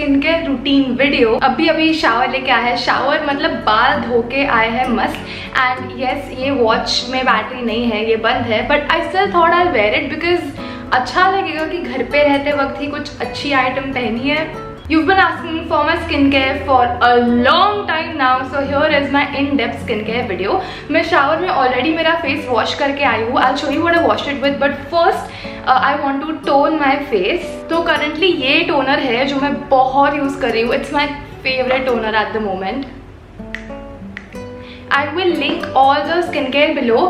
Skin care routine video. अभी shower लेके आया है, शावर मतलब बाल धो के आए हैं मस्त। एंड यस, ये वॉच में बैटरी नहीं है, ये बंद है, but I still thought I wear it because अच्छा लगेगा कि घर पे रहते वक्त ही कुछ अच्छी आइटम पहनी है। You've been asking for my skincare for a long time now, so here is my in-depth skincare video. मैं शावर में ऑलरेडी मेरा फेस वॉश करके आई हूँ। I'll show you what I washed it with, but first I want to tone my face. तो currently ये toner है जो मैं बहुत यूज़ कर रही हूँ। It's my favorite toner at the moment. I will link all the skincare below,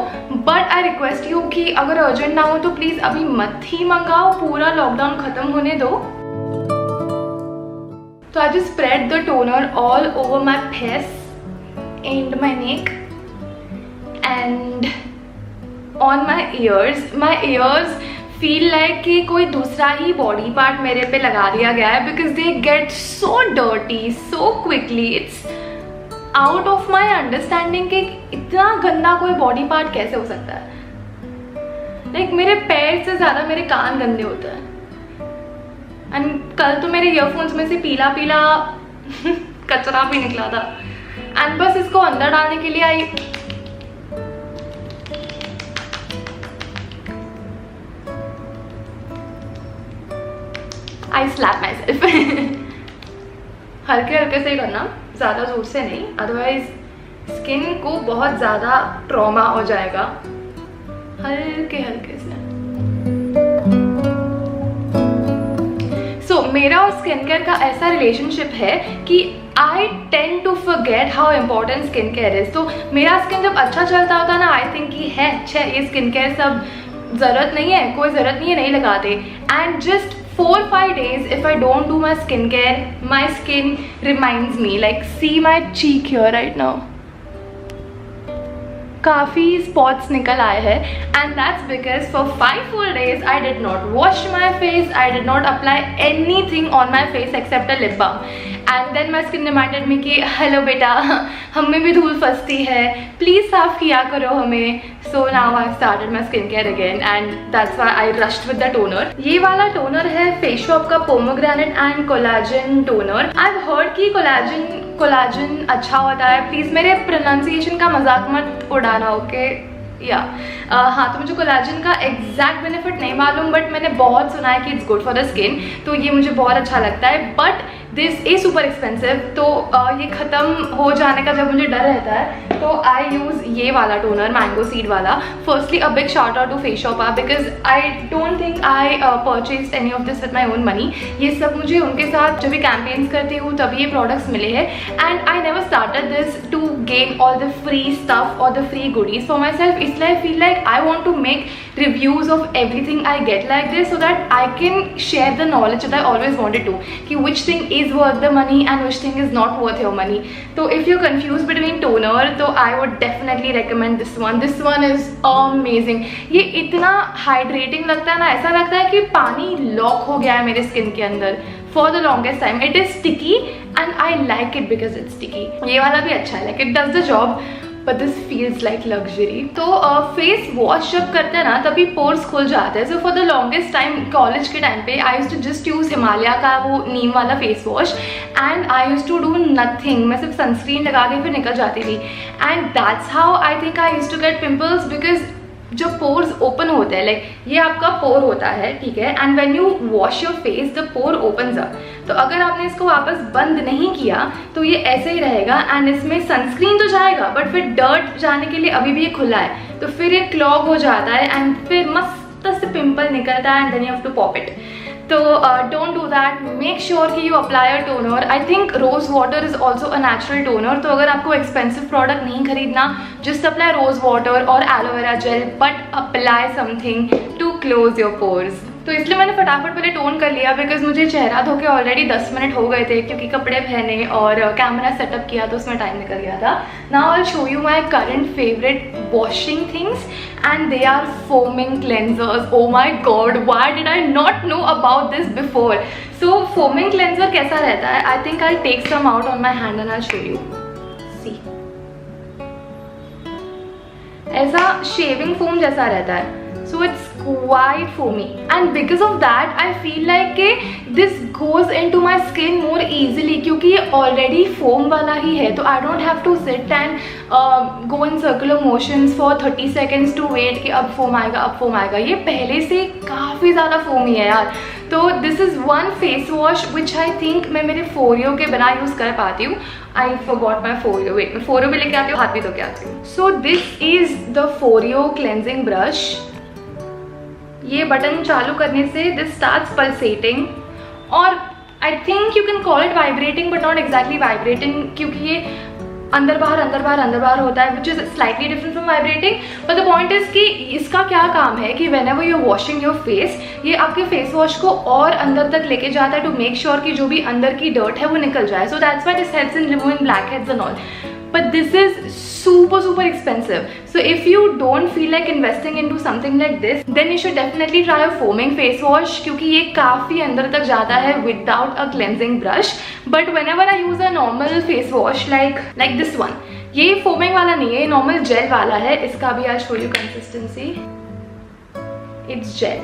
but I request you कि अगर अर्जेंट ना हो तो प्लीज़ अभी मत ही मंगाओ, पूरा लॉकडाउन ख़त्म होने दो। So I just spread the toner all over my face and my neck and on my ears. My ears feel like कि कोई दूसरा ही बॉडी पार्ट मेरे पे लगा दिया गया है because they get so dirty so quickly. It's out of my understanding कि इतना गंदा कोई बॉडी पार्ट कैसे हो सकता है। Like मेरे पैर से ज़्यादा मेरे कान गंदे होते हैं। एंड कल तो मेरे ईयरफोन्स में से पीला पीला कचरा भी निकला था। एंड बस इसको अंदर डालने के लिए आई स्लैप माई सेल्फ। हल्के हल्के से करना, ज़्यादा जोर से नहीं, अदरवाइज स्किन को बहुत ज़्यादा ट्रॉमा हो जाएगा। हल्के हल्के से। मेरा और स्किन केयर का ऐसा रिलेशनशिप है कि I tend to forget how important skin care is. तो मेरा स्किन जब अच्छा चलता होता ना, आई थिंक कि है अच्छा ये स्किन केयर सब ज़रूरत नहीं है, कोई ज़रूरत नहीं है, नहीं लगाते। And just 4-5 days if I don't do my skincare, my skin reminds me, like see my cheek here right now, काफ़ी स्पॉट्स निकल आए हैं। And that's because for 5 full days I did not wash my face, I did not apply anything on my face except a lip balm. And then my skin reminded me कि hello बेटा, हमें भी धूल फंसती है, please साफ़ किया करो हमें। So now I started my skin care again and that's why I rushed with the toner. ये वाला टोनर है फेस शॉप का pomegranate and collagen toner. I have heard कि कोलाजन अच्छा होता है। प्लीज़ मेरे प्रोनाउंसिएशन का मजाक मत उड़ाना, ओके? हाँ, तो मुझे कोलाजन का एग्जैक्ट बेनिफिट नहीं मालूम, बट मैंने बहुत सुना है कि it's good for the skin, तो ये मुझे बहुत अच्छा लगता है। But this is super expensive, तो ये ख़त्म हो जाने का जब मुझे डर रहता है तो आई यूज़ ये वाला टोनर, मैंगो सीड वाला। Firstly a big shout out to Face Shop because I don't think I purchase any of this with my own money. ये सब मुझे उनके साथ जब भी कैंपेन्स करती हूँ तभी ये प्रोडक्ट्स मिले हैं। And I never started this to gain all the free stuff और the free goodies for myself, इसलिए I feel like I want to make reviews of everything I get like this so that I can share the knowledge that I always wanted to, कि which thing is worth the money and which thing is not worth your money. So if you're confused between toner, तो I would definitely recommend this one. This one is amazing. ये इतना hydrating लगता है ना, ऐसा लगता है कि पानी लॉक हो गया है मेरे स्किन के अंदर for the longest time. It is sticky and I like it because it's sticky. ये वाला भी अच्छा है, like it does the job. But this feels like luxury. तो फेस वॉश जब करते हैं ना तभी पोर्स खुल जाते हैं। So for the longest time college के टाइम पे I used to just use Himalaya का वो नीम वाला face wash and I used to do nothing. मैं सिर्फ सनस्क्रीन लगा के फिर निकल जाती थी and that's how I think I used to get pimples because जो पोर्स ओपन होते हैं, लाइक ये आपका पोर होता है, ठीक है, and when you wash your face the pore opens up. तो अगर आपने इसको वापस बंद नहीं किया तो ये ऐसे ही रहेगा एंड इसमें सनस्क्रीन तो जाएगा बट फिर डर्ट जाने के लिए अभी भी ये खुला है, तो फिर ये क्लॉग हो जाता है एंड फिर मस्त से पिंपल निकलता है and then you have to pop it. तो don't do that, make sure कि you apply a toner. I think rose water is also a natural toner, तो अगर आपको एक्सपेंसिव प्रोडक्ट नहीं खरीदना, जस्ट अप्लाई रोज वाटर और aloe vera gel, but apply something to close your pores. तो इसलिए मैंने फटाफट पहले टोन कर लिया बिकॉज मुझे चेहरा धो के ऑलरेडी 10 मिनट हो गए थे क्योंकि कपड़े पहने और कैमरा सेटअप किया तो उसमें टाइम निकल गया था। Now I show you my current favourite washing things and they are foaming cleansers. Oh my God, why did I not know about this before? So foaming cleanser कैसा रहता है? I think I take some out on my hand and I show you. See, ऐसा shaving foam जैसा रहता है, so it's quite foamy, and because of that I feel like this goes into my skin more easily क्योंकि ये already foam वाला ही है, तो I don't have to sit and go in circular motions for 30 seconds to wait कि अब foam आएगा, अब foam आएगा. ये पहले से काफ़ी ज़्यादा foamy है यार. तो this is one face wash which I think मैं मेरे फोरियो के बिना यूज़ कर पाती हूँ. I forgot my फोरियो. वेट, मैं फोरियो भी लेके आती हूँ, हाथ भी धो के आती हूँ. So this is the फोरियो cleansing brush. ये बटन चालू करने से this starts pulsating, और I think you can call it vibrating but not exactly vibrating क्योंकि ये अंदर बाहर होता है, which is slightly different from vibrating. But the point is कि इसका क्या काम है कि whenever you're washing your face, ये आपके फेस वॉश को और अंदर तक लेके जाता है to make sure कि जो भी अंदर की dirt है वो निकल जाए. So that's why this helps in removing blackheads and all. But this is super expensive. So if you don't feel like investing into something like this, then you should definitely try a foaming face wash क्योंकि ये काफ़ी अंदर तक जाता है without a cleansing brush. But whenever I use a normal face wash like this one, ये foaming वाला नहीं है, ये normal gel वाला है. इसका भी I'll show you consistency. It's gel.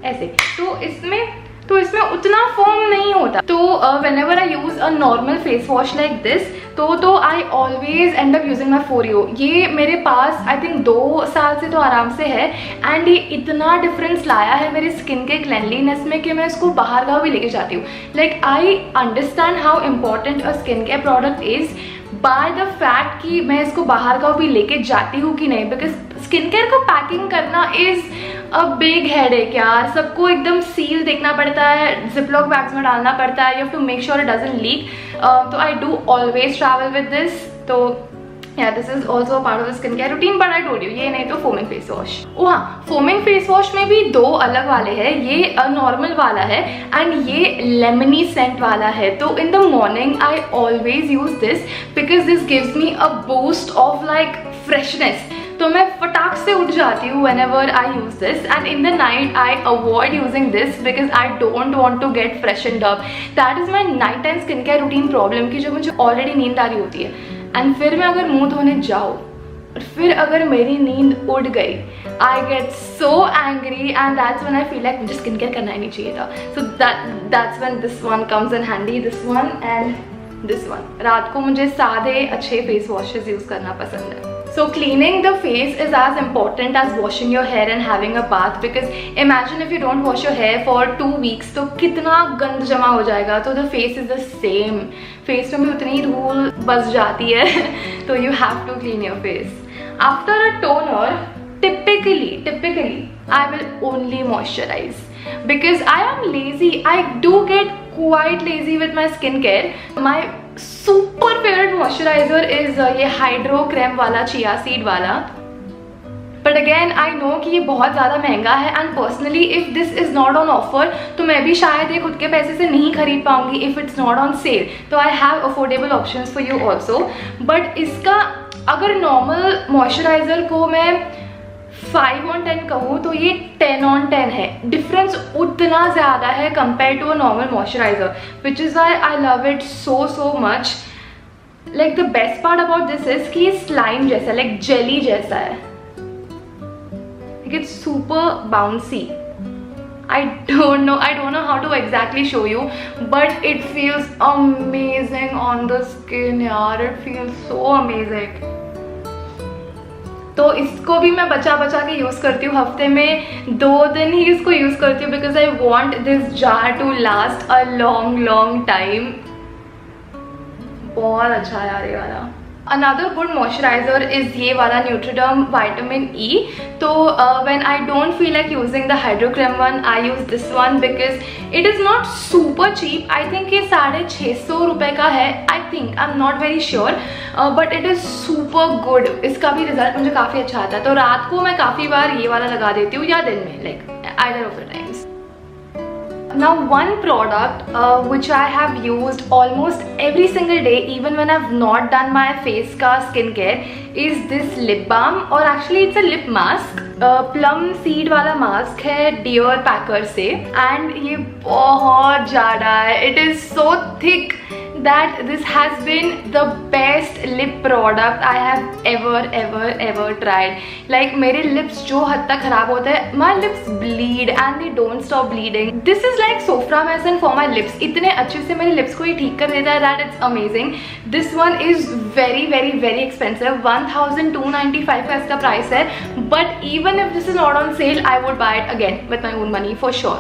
ऐसे तो इसमें उतना फोम नहीं होता. तो whenever I use a normal face wash like this, तो I always end up using my फोरियो. ये मेरे पास I think 2 साल से तो आराम से है, एंड ये इतना डिफरेंस लाया है मेरे स्किन के क्लेनलीनेस में कि मैं इसको बाहर गाँव भी लेके जाती हूँ. Like I understand how important a skin care product is by the fact कि मैं इसको बाहर गाँव भी लेके जाती हूँ कि नहीं. बिकॉज स्किन केयर को पैकिंग करना इज़ अ बिग हेडेक यार. सबको एकदम सील देखना पड़ता है, जिपलॉक बैग्स में डालना पड़ता है. You have to make sure it doesn't leak. तो I do always travel with this. तो yeah, this is also a part of the skincare routine, but I told you ये नहीं तो foaming face wash. ओ हाँ, foaming face wash में भी 2 अलग वाले हैं. ये नॉर्मल वाला है एंड ये लेमनी सेंट वाला है. तो in the morning I always use this because this gives me a boost of like freshness. तो मैं फटाक से उठ जाती हूँ whenever I use this, and in the night I avoid using this because I don't want to get freshened up. That is my night time skincare routine problem कि जब मुझे already नींद आ रही होती है एंड फिर मैं अगर मुंह धोने जाऊँ और फिर अगर मेरी नींद उड़ गई, I get so angry and that's when I feel like मुझे स्किन केयर करना ही नहीं चाहिए था. So that's when this one comes in handy, this one and this one. रात को मुझे सादे अच्छे फेस वॉशेस यूज़ करना पसंद है. So cleaning the face is as important as washing your hair and having a bath, because imagine if you don't wash your hair for 2 weeks तो कितना गंद जमा हो जाएगा. तो the face is the same. face में भी उतनी ही धूल बस जाती है. तो you have to clean your face. After a toner, typically I will only moisturize because I am lazy. I do get quite lazy with my skincare. My super favorite moisturizer is ये hydro cream वाला, chia seed वाला. But again I know कि ये बहुत ज़्यादा महंगा है, and personally if this is not on offer तो मैं भी शायद ये खुद के पैसे से नहीं खरीद पाऊंगी if it's not on sale. तो I have affordable options for you also. But इसका अगर नॉर्मल मॉइस्चराइज़र को मैं 5 on 10 कहूँ तो ये 10 on 10 है. डिफरेंस उतना ज़्यादा है compare to a normal moisturiser, which is why I love it so much. Like the best part about this is कि ये स्लाइम जैसा, लाइक जेली जैसा है. It's super bouncy. I don't know how to exactly show you, but it feels amazing on the skin यार. It feels so amazing. तो इसको भी मैं बचा के यूज़ करती हूँ. हफ्ते में 2 दिन ही इसको यूज़ करती हूँ because I want this jar to last a long time. बहुत अच्छा है यार ये वाला. Another good moisturizer is ये वाला Nutriderm Vitamin E. तो when I don't feel like using the Hydro Creme one, I use this one because it is not super cheap. I think ये 650 रुपये का है. I think, I'm not very sure, but it is super good. इसका भी result मुझे काफ़ी अच्छा आता है. तो रात को मैं काफ़ी बार ये वाला लगा देती हूँ या दिन में, like either of the times. Now one product which I have used almost every single day even when I've not done my face का skincare is this lip balm, और actually it's a lip mask. plum seed वाला mask है Dior Packer से, and ये बहुत ज़्यादा है. It is so thick that this has been the best lip product I have ever tried. Like मेरे lips जो हद तक खराब होते हैं, my lips bleed and they don't stop bleeding. This is like Soframycin for my lips. इतने अच्छे से मेरे lips को ये ठीक कर देता है that it's amazing. This one is very expensive. 1295 का इसका price है. But even if this is not on sale, I would buy it again with my own money for sure.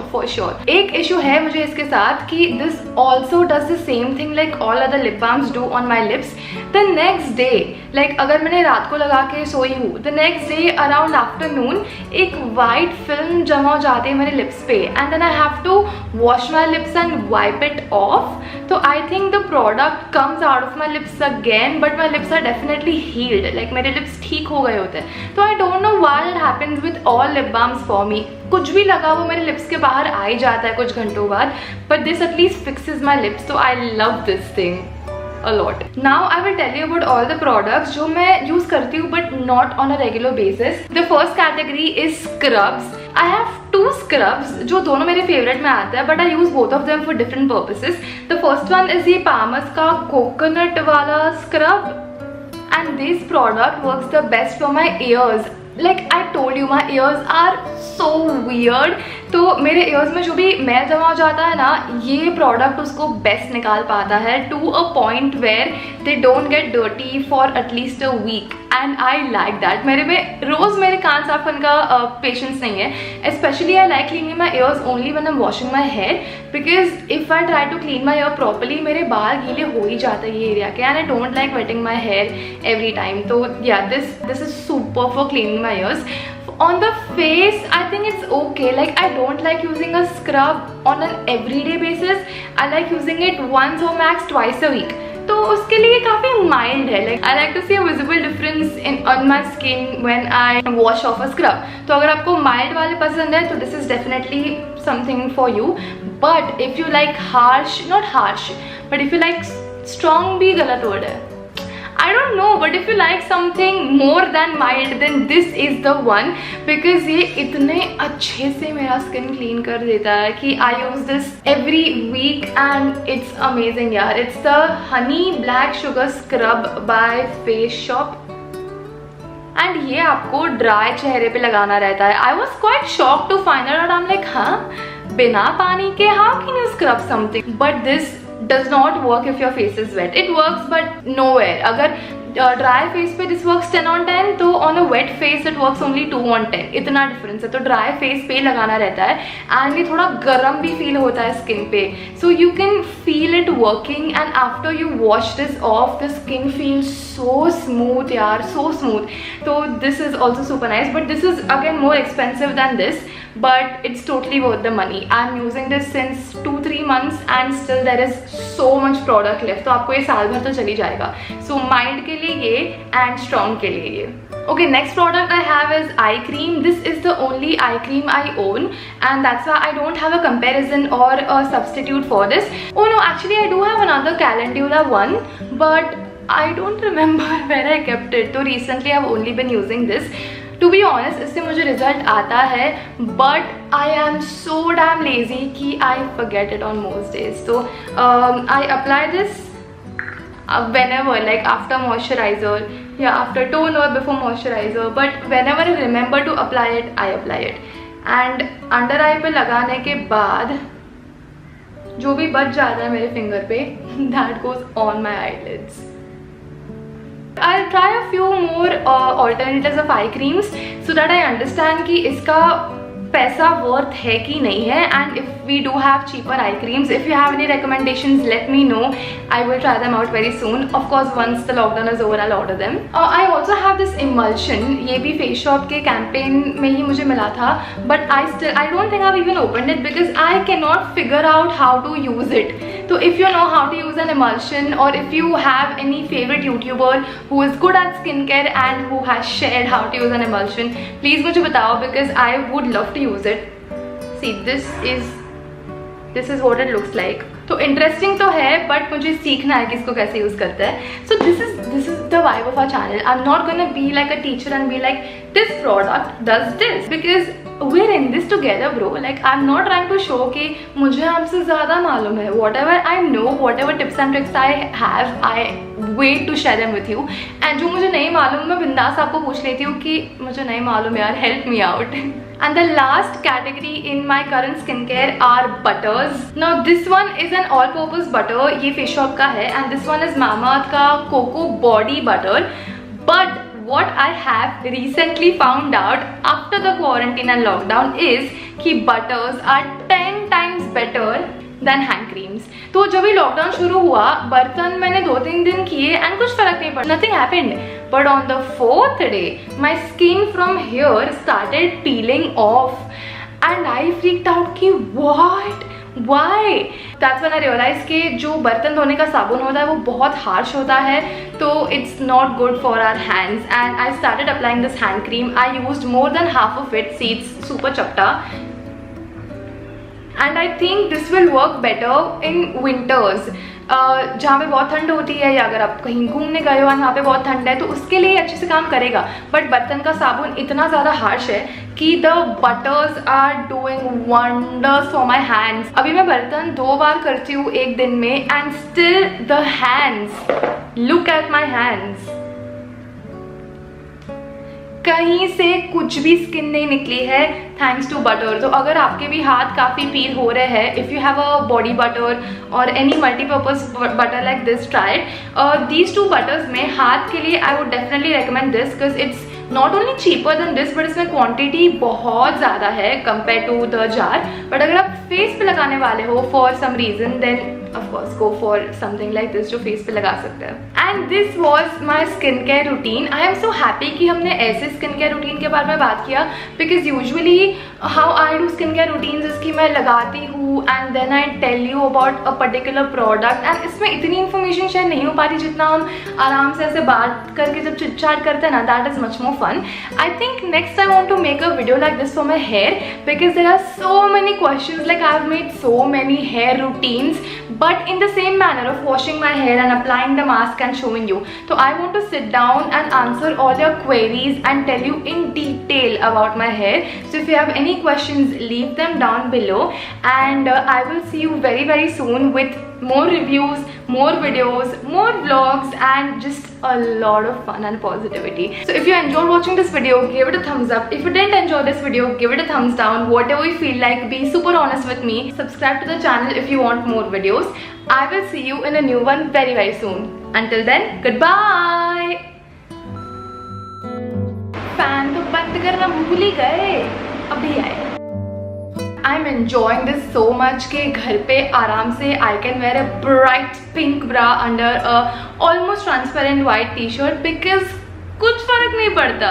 एक issue है मुझे इसके साथ कि this also does the same thing like all other lip balms do on my lips. The next day, like अगर मैंने रात को लगा के सोई हूँ, the next day around afternoon एक white film जमा हो जाती है मेरे lips पे and then I have to wash my lips and wipe it off. तो I think the product comes out of my lips again, but my lips are definitely healed. Like मेरे lips ठीक हो गए होते हैं. तो I don't know why it happens with all lip balms for me. कुछ भी लगा वो मेरे लिप्स के बाहर आ ही जाता है कुछ घंटों बाद, but this at least fixes my lips. So I love this thing a lot. Now I will tell you about all the products जो मैं use करती हूँ but not on a regular basis. The first category is scrubs. I have two scrubs जो दोनों मेरे favorite में आते हैं, but I use both of them for different purposes. The first one is ये Palmer's का coconut वाला scrub, and this product works the best for my ears. Like I told you, my ears are so weird. तो मेरे ears में जो भी मैल जमा हो जाता है ना, ये product उसको best निकाल पाता है to a point where they don't get dirty for at least a week. And I like that. मेरे में रोज़ मेरे कान साफ करने का patience नहीं है. Especially I like cleaning my ears only when I'm washing my hair, because if I try to clean my ear properly, मेरे बाल गीले हो ही जाते हैं ये एरिया के, and I don't like wetting my hair every time. तो yeah, this is super for cleaning my ears. On the face, I think it's okay. Like I don't like using a scrub on an everyday basis. I like using it once or max twice a week. तो उसके लिए काफ़ी mild है. Like I like to see a visible difference on my skin when I wash off a scrub. तो अगर आपको mild वाले पसंद है तो this is definitely something for you. But if you like harsh, not harsh, but if you like strong भी गलत word है, I don't know, but if you like something more than mild, then this is the one, because ये इतने अच्छे से मेरा skin clean कर देता है कि I use this every week and it's amazing यार. It's the Honey Black Sugar Scrub by Face Shop. And ये आपको ड्राई चेहरे पे लगाना रहता है. I was quite shocked to find out. I'm like, हाँ, बिना पानी के how can you scrub something? But this does not work if your face is wet. It works but nowhere. अगर ड्राई फेस पे दिस वर्क्स 10 on 10, तो on a wait face it works only 2 on 10. इतना difference है. तो dry face पे लगाना रहता है एंड ये थोड़ा गर्म भी फील होता है स्किन पे, so you can feel it working. And after you wash this of the skin feel so smooth यार, सो स्मूथ. तो this is also super nice, but this is again more expensive than this, but it's totally worth the money. I'm using this since 2-3 months and still there is so much product left. तो आपको ये साल भर तो चली जाएगा. So mild के लिए ये and strong के लिए ये. Okay, next product I have is eye cream. This is the only eye cream I own, and that's why I don't have a comparison or a substitute for this. Oh no, actually I do have another Calendula one, but I don't remember where I kept it. So recently I've only been using this. To be honest, इससे मुझे result आता है, but I am so damn lazy कि I forget it on most days. So I apply this whenever, like after moisturizer, yeah, after toner, before moisturizer, but whenever I remember to apply it, I apply it. And under eye पे लगाने के बाद जो भी बच जाता है मेरे फिंगर पे, that goes on my eyelids. I'll try a few more alternatives of eye creams so that I understand कि इसका पैसा वर्थ है कि नहीं है. And if we do have cheaper eye creams, if you have any recommendations, let me know. I will try them out very soon. Of course, once the lockdown is over, I'll order them. I also have this emulsion. ये भी Face Shop के campaign में ही मुझे मिला था, but I don't think I've even opened it because I cannot figure out how to use it. So if you know how to use an emulsion, or if you have any favorite YouTuber who is good at skincare and who has shared how to use an emulsion, please मुझे बताओ, because I would love to use it. See, this is what it looks like. तो interesting तो है, but मुझे सीखना है कि इसको कैसे यूज करते हैं. So this is the vibe of our channel. I am not gonna be like a teacher and be like this product does this, because we're in this together. Together bro, like I am not trying to show कि मुझे आपसे ज़्यादा मालूम है. Whatever I know, whatever tips and tricks I have, I wait to share them with you. And जो मुझे नहीं मालूम मैं बिंदास आपको पूछ लेती हूँ कि मुझे नहीं मालूम यार, help me out. And the last category in my current skincare are butters. Now this one is an all-purpose butter. ये Face Shop का है and this one is Mamaearth का Cocoa Body Butter. But what I have recently found out after the quarantine and lockdown is कि butters are 10 times better than hand creams. तो जब भी lockdown शुरू हुआ, बर्तन मैंने 2-3 दिन किए एंड कुछ फर्क नहीं पड़ा, nothing happened. But on the 4th day, my skin from here started peeling off and I freaked out कि what? Why? That's when I realized कि जो बर्तन धोने का साबुन होता है वो बहुत हार्श होता है, तो it's not good for our hands. And I started applying this hand cream. I used more than half of it. See, it's super chapta. And I think this will work better in winters. जहाँ पे बहुत ठंड होती है या अगर आप कहीं घूमने गए हो और वहाँ पे बहुत ठंड है तो उसके लिए अच्छे से काम करेगा. बट बर्तन का साबुन इतना ज़्यादा हार्श है कि the butters are doing wonders for my hands. अभी मैं बर्तन 2 बार करती हूँ एक दिन में and still the hands, look at my hands, कहीं से कुछ भी स्किन नहीं निकली है थैंक्स टू बटर. तो अगर आपके भी हाथ काफ़ी पील हो रहे हैं, if you have a body butter और any multipurpose butter like this, try it. These 2 butters में हाथ के लिए I would definitely recommend this because it's not only cheaper than this but इसमें क्वांटिटी बहुत ज़्यादा है compare to the jar. But अगर आप फेस पे लगाने वाले हो for some reason then of course go for something like this जो फेस पे लगा सकते हैं. And this was my skincare routine. I am so happy कि हमने ऐसे skincare routine के बारे में बात किया because usually how I do skincare routines is कि मैं लगाती हूँ and then I tell you about a particular product and इसमें इतनी information शेयर नहीं हो पाती जितना हम आराम से ऐसे बात करके जब चिट चैट करते हैं ना, that is much more fun. I think next I want to make a video like this for my hair because there are so many questions, like I have made so many hair routines but in the same manner of washing my hair and applying the mask and showing you. So I want to sit down and answer all your queries and tell you in detail about my hair. So if you have any questions, leave them down below and I will see you very very soon with more reviews, more videos, more vlogs and just a lot of fun and positivity. So if you enjoyed watching this video, give it a thumbs up. If you didn't enjoy this video, give it a thumbs down. Whatever you feel like, be super honest with me. Subscribe to the channel if you want more videos. I will see you in a new one very very soon. Until then, goodbye. Fan तो बंद करना भूल ही गए, अभी आए. I'm enjoying this so much कि घर पे आराम से I can wear a bright pink bra under a almost transparent white t-shirt because कुछ फर्क नहीं पड़ता.